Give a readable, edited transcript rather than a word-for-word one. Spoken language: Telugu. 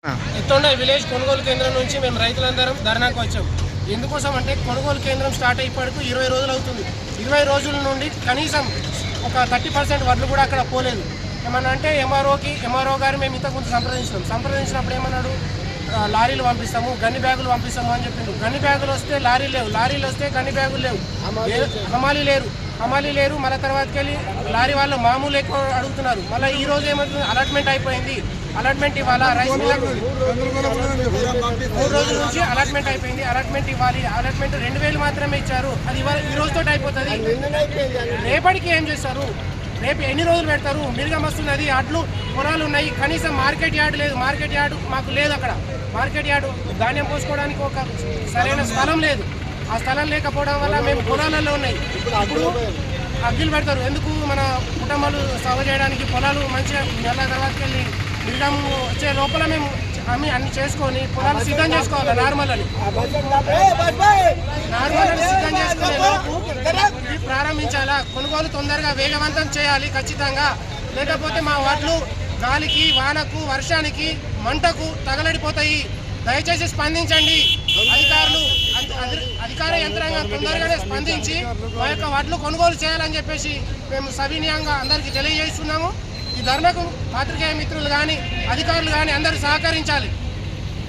ఎత్తుండ విలేజ్ కొనుగోలు కేంద్రం నుంచి మేము రైతులందరం ధర్నాకు వచ్చాం. ఎందుకోసం అంటే కొనుగోలు కేంద్రం స్టార్ట్ అయిపోయాకు 20 రోజులు అవుతుంది. 20 రోజుల నుండి కనీసం ఒక 30% వడ్లు కూడా అక్కడ పోలేదు. ఏమన్నా అంటే ఎంఆర్ఓ గారు మేము ఇంతకుముందు సంప్రదించినప్పుడు ఏమన్నాడు, లారీలు పంపిస్తాము, గన్ని బ్యాగులు పంపిస్తాము అని చెప్పిండు. గన్ని బ్యాగులు వస్తే లారీలు లేవు, లారీలు వస్తే గన్ని బ్యాగులు లేవు, హమాలీ లేరు. మళ్ళీ తర్వాతకి వెళ్ళి లారీ వాళ్ళు మామూలు ఎక్కువ అడుగుతున్నారు. మళ్ళీ ఈ రోజు ఏమవుతుంది, అలాట్మెంట్ అయిపోయింది, అలాట్మెంట్ ఇవ్వాలా, రైస్ మిల్లకు 3 రోజుల నుంచి అలాట్మెంట్ అయిపోయింది, అలాట్మెంట్ ఇవ్వాలి. అలాట్మెంట్ 2000 మాత్రమే ఇచ్చారు, అది ఈ రోజుతో అయిపోతుంది. రేపటికి ఏం చేస్తారు, రేపు ఎన్ని రోజులు పెడతారు? మిరుగం వస్తున్నది, అడ్లు పొలాలు ఉన్నాయి, కనీసం మార్కెట్ యార్డ్ లేదు. మార్కెట్ యార్డు మాకు లేదు. అక్కడ మార్కెట్ యార్డు ధాన్యం పోసుకోవడానికి ఒక సరైన స్థలం లేదు. ఆ స్థలం లేకపోవడం వల్ల మేము పొలాలలో ఉన్నాయి. ఇప్పుడు అగ్గిలు పెడతారు ఎందుకు, మన కుటుంబాలు సాగు చేయడానికి. పొలాలు మంచిగా నెల తర్వాతకి వెళ్ళి మిరుగం వచ్చే లోపల మేము అన్ని చేసుకొని పొలాలు సిద్ధం చేసుకోవాలి. నార్మల్ సిద్ధం చేసుకునే లోపు ప్రారంభించాలా. కొనుగోలు తొందరగా వేగవంతం చేయాలి ఖచ్చితంగా. లేకపోతే మా వడ్లు గాలికి, వానకు, వర్షానికి, మంటకు తగలడిపోతాయి. దయచేసి స్పందించండి అధికార యంత్రాంగం తొందరగానే స్పందించి మా యొక్క వడ్లు కొనుగోలు చేయాలని చెప్పేసి మేము సవినయంగా అందరికీ తెలియజేస్తున్నాము. ఈ ధర్మకు పాత్రికేయ మిత్రులు కానీ అధికారులు కానీ అందరూ సహకరించాలి.